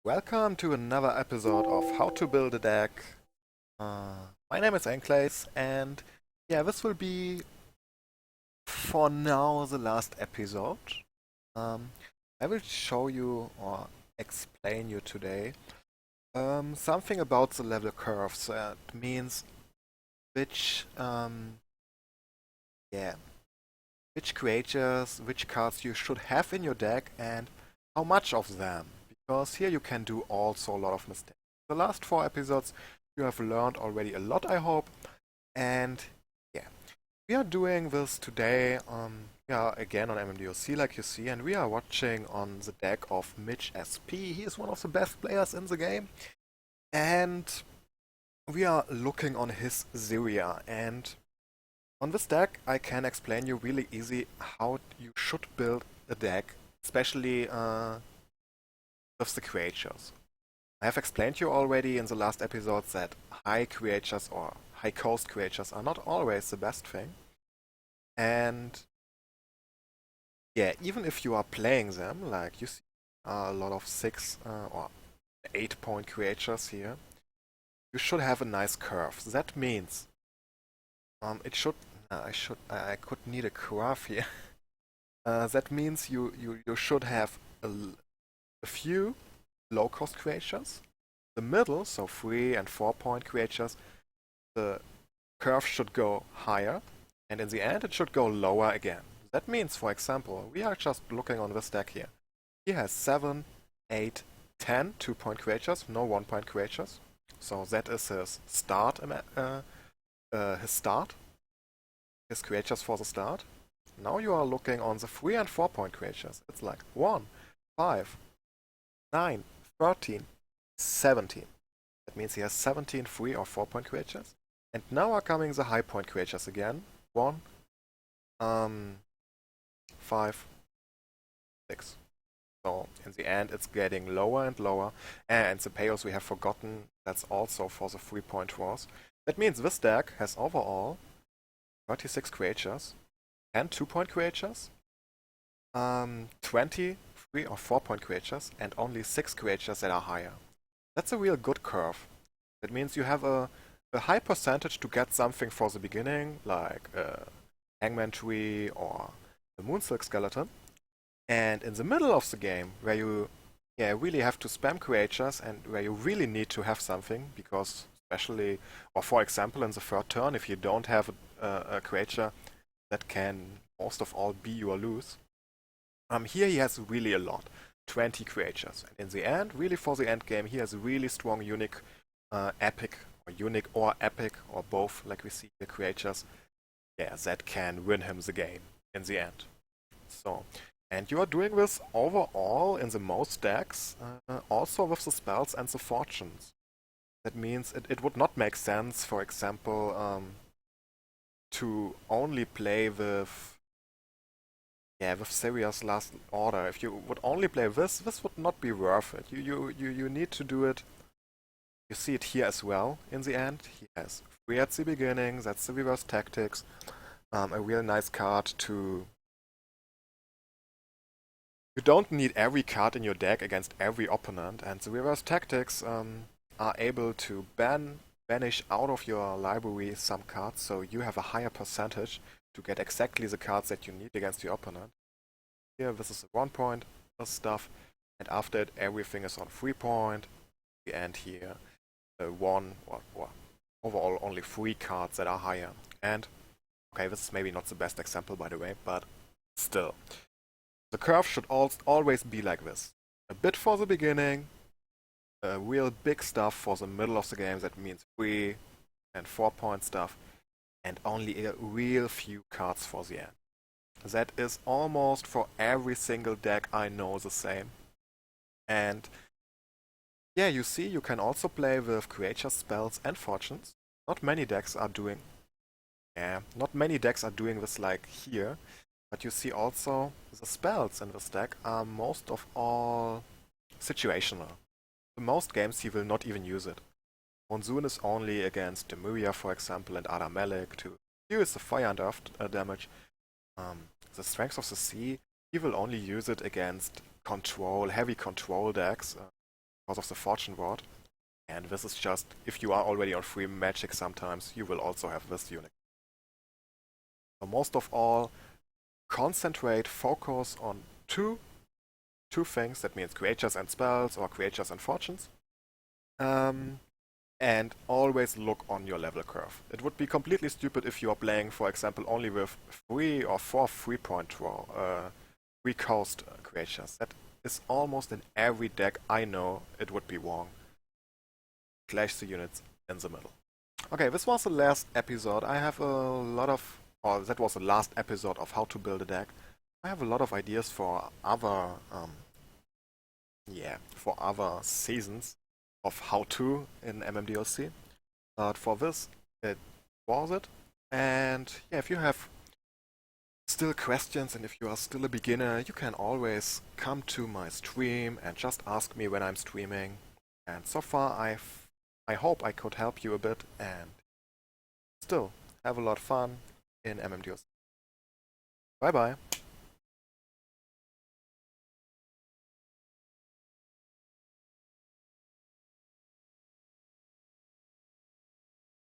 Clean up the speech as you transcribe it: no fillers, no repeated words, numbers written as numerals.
Welcome to another episode of How to Build a Deck. My name is Enclays, and this will be for now the last episode. Um, I will show you or explain you today something about the level curves. That means which yeah which creatures, which cards you should have in your deck, and how much of them. Because here you can do also a lot of mistakes. The last four episodes you have learned already a lot, I hope. And yeah, we are doing this today. We are again on MMDoC, like you see, and we are watching on the deck of Mitch SP. He is one of the best players in the game, and we are looking on his Ziria. And on this deck, I can explain you really easy how you should build a deck, especially with the creatures. I have explained to you already in the last episodes that high creatures or high cost creatures are not always the best thing. And yeah, even if you are playing them, like you see a lot of 6 or 8 point creatures here, you should have a nice curve. That means it should I could need a curve here. That means you should have a few low-cost creatures. The middle, so 3 and 4 point creatures, the curve should go higher, and in the end it should go lower again. That means, for example, we are just looking on this deck here. He has 7, 8, 10 2-point creatures, no 1-point creatures. So that is his start, his creatures for the start. Now you are looking on the 3 and 4-point creatures. It's like 1, 5, 9, 13, 17. That means he has 17 3 or 4-point creatures. And now are coming the high point creatures again. 1, 5, 6. So in the end it's getting lower and lower. And the payos we have forgotten, that's also for the 3-point wars. That means this deck has overall 36 creatures, 10 2-point creatures, 20 3 or 4-point creatures, and only 6 creatures that are higher. That's a real good curve. That means you have a high percentage to get something for the beginning, like a Hangman Tree or the Moonsilk Skeleton. And in the middle of the game, where you really have to spam creatures and where you really need to have something, because especially, or for example, in the third turn, if you don't have a creature that can most of all be your lose, here he has really a lot, 20 creatures. And in the end, really for the end game, he has a really strong unique epic, or unique or epic, or both, like we see the creatures, that can win him the game in the end. So, and you are doing this overall in the most decks, also with the spells and the fortunes. That means it would not make sense, for example, to only play with Syria's Last Order. If you would only play this would not be worth it. You need to do it. You see it here as well in the end. He has 3 at the beginning, that's the reverse tactics. A real nice card to... You don't need every card in your deck against every opponent, and the reverse tactics are able to banish out of your library some cards, so you have a higher percentage to get exactly the cards that you need against your opponent. Here, this is the 1-point stuff, and after it, everything is on 3-point. The end here, 1 or overall only 3 cards that are higher. And okay, this is maybe not the best example, by the way, but still, the curve should always be like this: a bit for the beginning, real big stuff for the middle of the game. That means 3 and 4-point stuff, and only a real few cards for the end. That is almost for every single deck I know the same. And yeah, you see, you can also play with creatures, spells, and fortunes. Not many decks are doing this like here, but you see also the spells in this deck are most of all situational. In most games he will not even use it. Monsoon is only against Demuria, for example, and Adamelec to use the fire and earth damage. The Strength of the Sea, he will only use it against heavy control decks. because of the fortune ward. And this is just, if you are already on free magic sometimes, you will also have this unit. So most of all, concentrate, focus on two things. That means creatures and spells or creatures and fortunes. And always look on your level curve. It would be completely stupid if you are playing, for example, only with 3 or 4 3-point draw, 3 coast creatures. That is almost in every deck I know. It would be wrong. Clash the units in the middle. Okay, this was the last episode. I have a lot of, or that was the last episode of how to build a deck. I have a lot of ideas for other, for other seasons of how to in MMDoC. But for this, it was it. And yeah, if you have still questions and if you are still a beginner, you can always come to my stream and just ask me when I'm streaming. And so far, I hope I could help you a bit and still have a lot of fun in MMDoC. Bye bye.